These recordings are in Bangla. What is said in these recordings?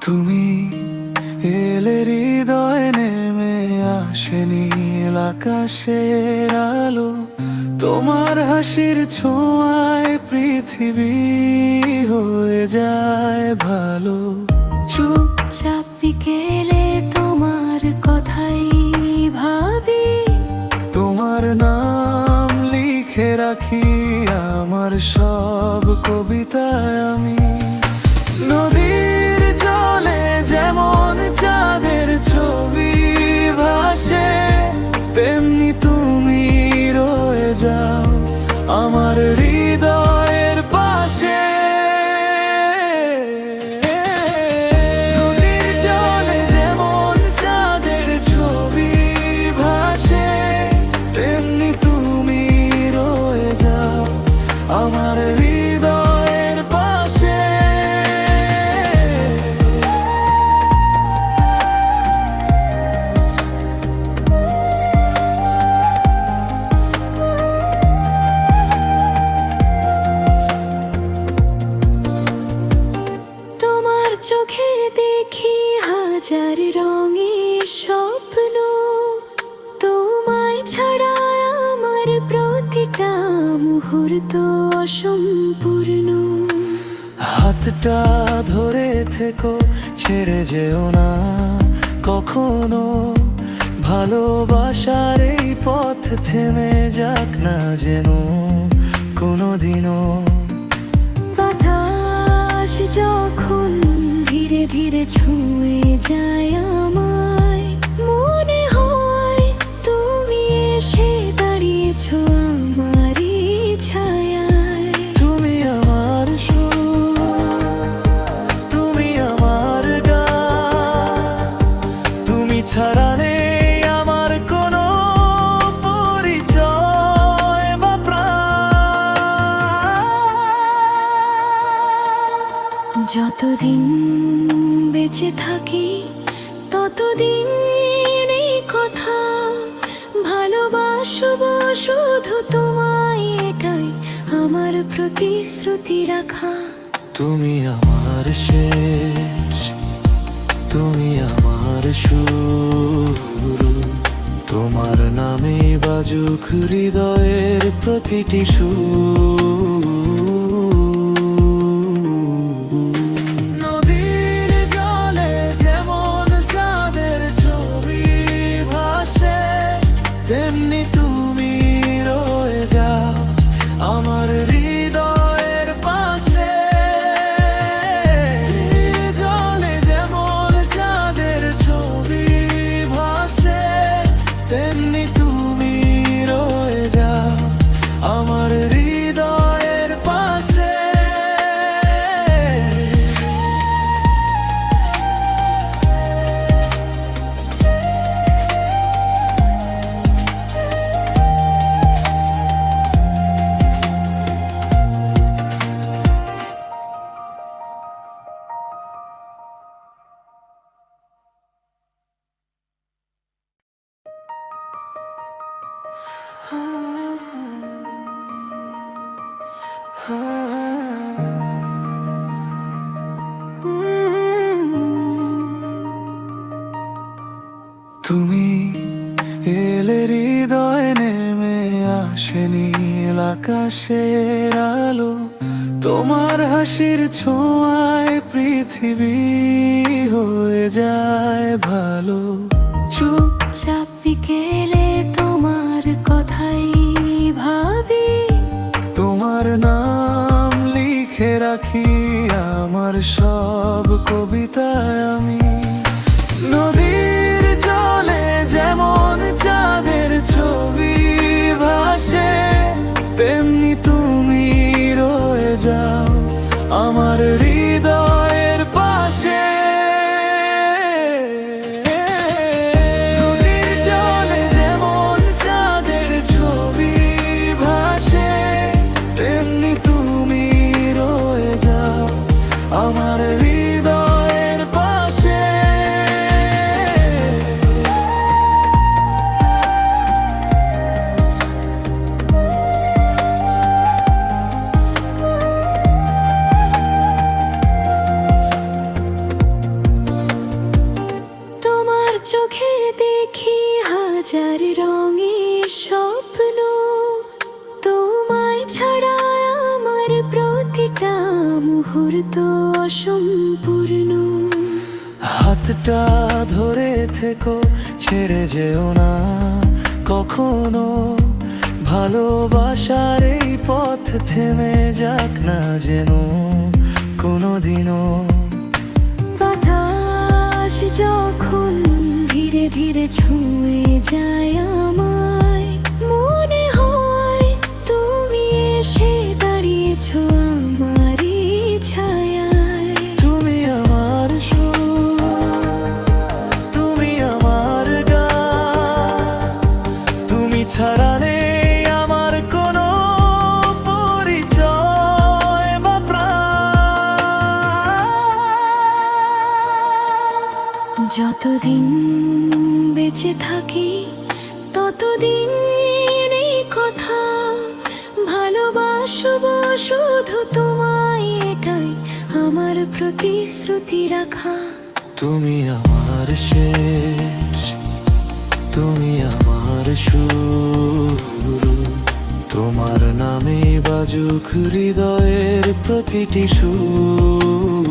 তুমি এলে হৃদয় নেমে আসে নীল আকাশের আলো, তোমার হাসির ছোঁয়ায় পৃথিবী হয়ে যায় ভালো। চুপচাপ বিকেলে তোমার কথাই ভাবি, তোমার নাম লিখে রাখি আমার সব কবিতায় আমি। নদীর জলে যেমন চাঁদের ছবি ভাসে, তেমনি তুমি রয়ে যাও আমার হৃদয়ের পাশে। নদীর জলে যেমন চাঁদের ছবি ভাসে, তেমনি তুমি রয়ে যাও আমার হৃদয়ের পাশে। তোমার চোখে দেখি হাজার রঙের স্বপ্ন, তোমায় ছাড়া আমার প্রতিটা মুহূর্ত অসম্পূর্ণ। হাতটা ধরে থেকো, ছেড়ে যেও না কখনো, ভালোবাসার এই পথ থেমে যাক না যেন কোনোদিনও। বাতাস যখন ধীরে ধীরে ছুঁয়ে যায় আমায়, মনে হয় তুমি এসে দাঁড়িয়েছো আমারই ছায়ায়। তুমি আমার সুর, তুমি আমার গান, তুমি ছাড়া নেই আমার কোনো পরিচয় বা প্রাণ। যতদিন বেঁচে থাকি ততদিন এই কথা ভালোবাসবো শুধু তোমায়, এটাই আমার প্রতিশ্রুতি রাখা। তুমি আমার শেষ, তুমি আমার শুরু, তোমার নামে বাজুক হৃদয়ের প্রতিটি সুর। নদীর জলে যেমন চাঁদের ছবি ভাসে, তেমনি তুমি রয়ে যাও আমার হৃদয়ের পাশে। জলে যেমন চাঁদের ছবি ভাসে, তেমনি তুমি রয়ে যাও আমার হৃদয়ের পাশে। তুমি এলে হৃদয় নেমে আসে নীল আকাশের আলো, তোমার হাসির ছোঁয়ায় পৃথিবী হয়ে যায় ভালো। চুপচাপ বিকেলে তোমার কথাই ভাবি, তোমার নাম লিখে রাখি আমার সব কবিতায় আমি। নদীর জলে যেমন চাঁদের ছবি ভাসে, তেমনি তুমি রয়ে যাও আমার হৃদয়ের পাশে। নদীর জলে যেমন চাঁদের ছবি ভাসে, তেমনি তুমি রয়ে যাও আমার হৃদয়ের পাশে। মুহূর্ত অসম্পূর্ণ। হাতটা ধরে থেকো, ছেড়ে যেও না কখনো। ভালোবাসার এই পথ থেমে যাক না যেন কোনোদিনও। বাতাস যখন ধীরে ধীরে ছুঁয়ে যায় আমায়, মনে হয় তুমি এসে দাঁড়িয়েছো আমারই ছায়ায়। তুমি আমার সুর, তুমি আমার গান, তুমি ছাড়া নেই আমার কোনো পরিচয় বা প্রাণ। যতদিন বেঁচে থাকি ততদিন এই কথা ভালোবাসবো শুধু তোমায়, এটাই আমার প্রতিশ্রুতি রাখা। তুমি আমার শেষ, তুমি আমার শুরু, তোমার নামে বাজুক হৃদয়ের প্রতিটি সুর।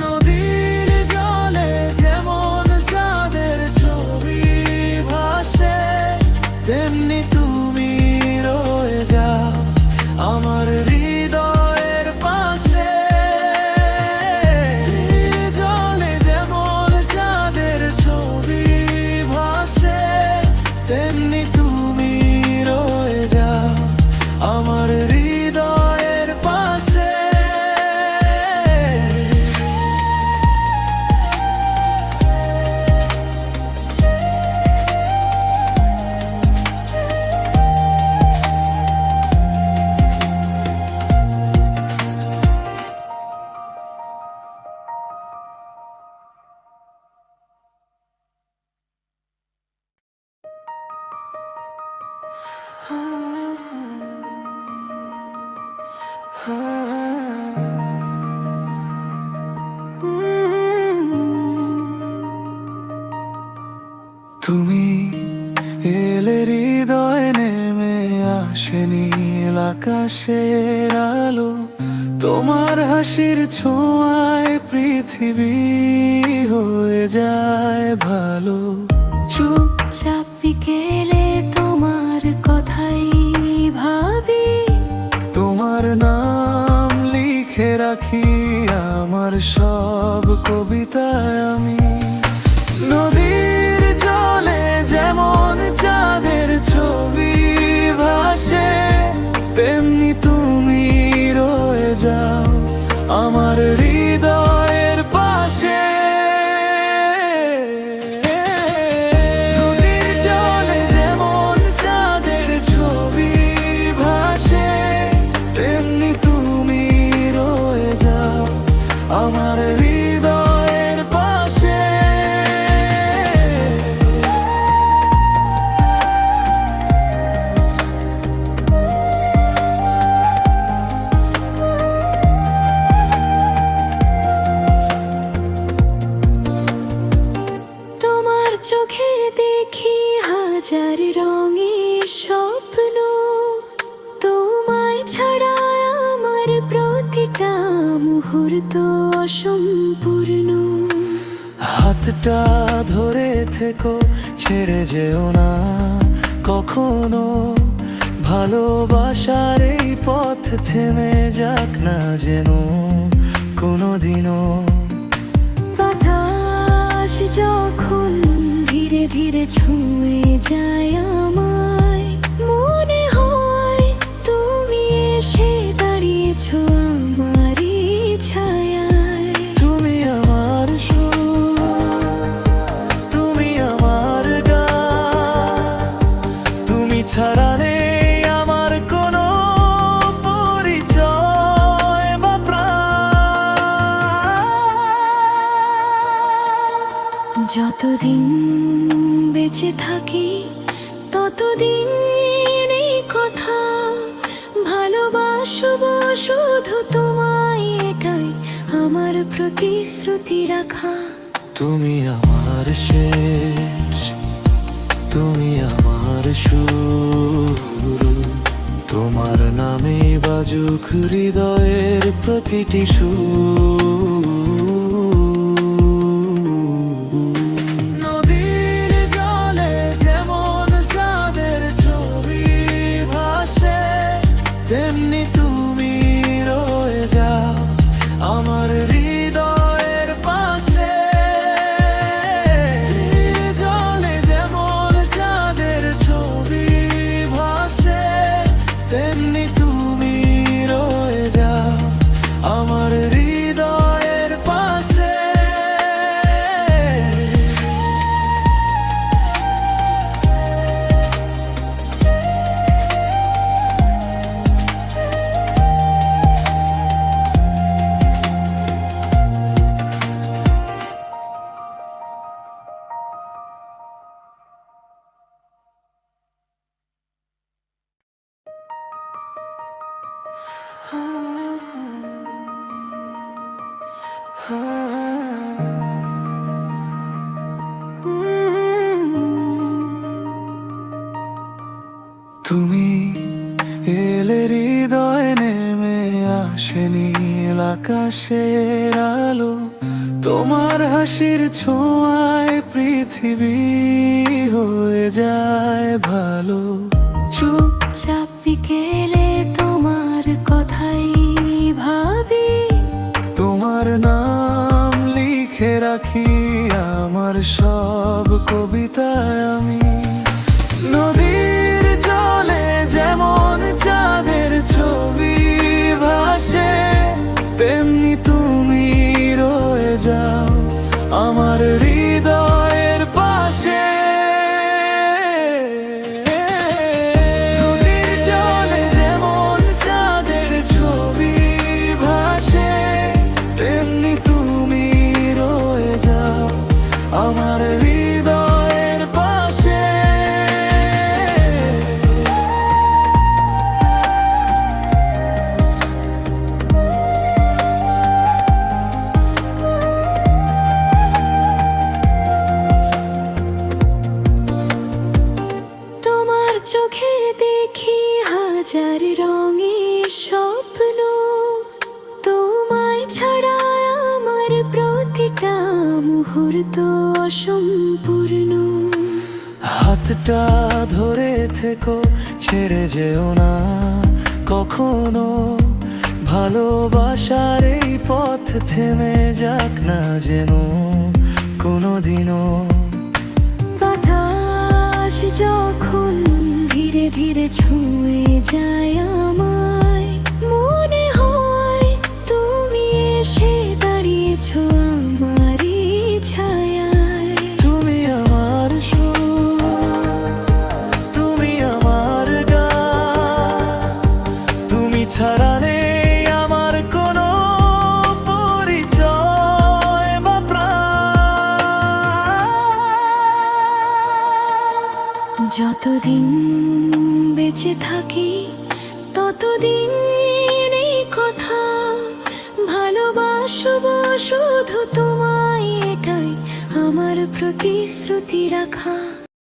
নদীর জলে যেমন চাঁদের ছবি ভাসে, তেমনি তুমি রয়ে যাও আমার হৃদয়ের পাশে। জলে যেমন চাঁদের ছবি ভাসে, তেমনি তুমি রয়ে যাও আমার হৃদয়ের পাশে। তুমি এলে হৃদয় নেমে আসে নীল আকাশের আলো, তোমার হাসির ছোঁয়ায় পৃথিবী হয়ে যায় ভালো। চুপচাপ বিকেলে তোমার কথাই ভাবি, তোমার নাম লিখে রাখি আমার সব কবিতায় আমি। নদীর জলে যেমন চাঁদের ছবি ভাসে, তেমনি তুমি রয়ে যাও আমার হৃদয়ের পাশে। নদীর জলে যেমন চাঁদের ছবি ভাসে, তেমনি তুমি রয়ে যাও আমার হৃদয়ের পাশে। তোমার চোখে দেখি হাজার রঙের স্বপ্ন, তোমায় ছাড়া আমার প্রতিটা মুহূর্ত অসম্পূর্ণ। হাতটা ধরে থেকো, ছেড়ে যেও না কখনো। ভালোবাসার এই পথ থেমে যাক না যেন কোনোদিনও। বাতাস যখন ধীরে ধীরে ছুঁয়ে যায় আমায়, মনে হয় তুমি এসে দাঁড়িয়েছো আমারই ছায়ায়। তুমি আমার সুর, তুমি আমার গান, তুমি ছাড়া নেই আমার কোনো পরিচয় বা প্রাণ। যতদিন বেঁচে থাকি ততদিন এই কথা ভালোবাসবো শুধু তোমায়, এটাই আমার প্রতিশ্রুতি রাখা। তুমি আমার শেষ, তুমি আমার শুরু, তোমার নামে বাজুক হৃদয়ের প্রতিটি সুর। নদীর জলে যেমন চাঁদের ছবি ভাসে, তেমনি তুমি রয়ে যাও আমার হৃদয়ের পাশে। জলে যেমন চাঁদের ছবি ভাসে, তেমনি তুমি রয়ে যাও আমার হৃদয়ের পাশে। তুমি এলে হৃদয় নেমে আসে নীল আকাশের আলো, তোমার হাসির ছোঁয়ায় পৃথিবী হয়ে যায় ভালো। চুপচাপ বিকেলে তোমার কথাই ভাবি, তোমার নাম লিখে রাখি আমার সব কবিতায় আমি। নদীর জলে যেমন চাঁদের ছবি ভাসে, তেমনি তুমি রয়ে যাও আমার হৃদয়ের পাশে। নদীর জলে যেমন চাঁদের ছবি ভাসে, তেমনি তুমি রয়ে যাও আমার হৃদয়ের পাশে। তোমার চোখে দেখি হাজার রঙের স্বপ্ন, তোমায় ছাড়া আমার প্রতিটা মুহূর্ত অসম্পূর্ণ। হাতটা ধরে থেকো, ছেড়ে যেও না কখনো, ভালোবাসার এই পথ থেমে যাক না যেন কোনোদিনও। বাতাস যখন ধীরে ধীরে ছুঁয়ে যায় আমায়, মনে হয় তুমি এসে দাঁড়িয়েছো আমারই ছায়ায়। তুমি আমার সুর, তুমি আমার গান, তুমি ছাড়া নেই আমার কোনো পরিচয় বা প্রাণ। যতদিন বেঁচে থাকি ততদিন এই কথা ভালোবাসবো শুধু তোমায়, এটাই আমার প্রতিশ্রুতি রাখা।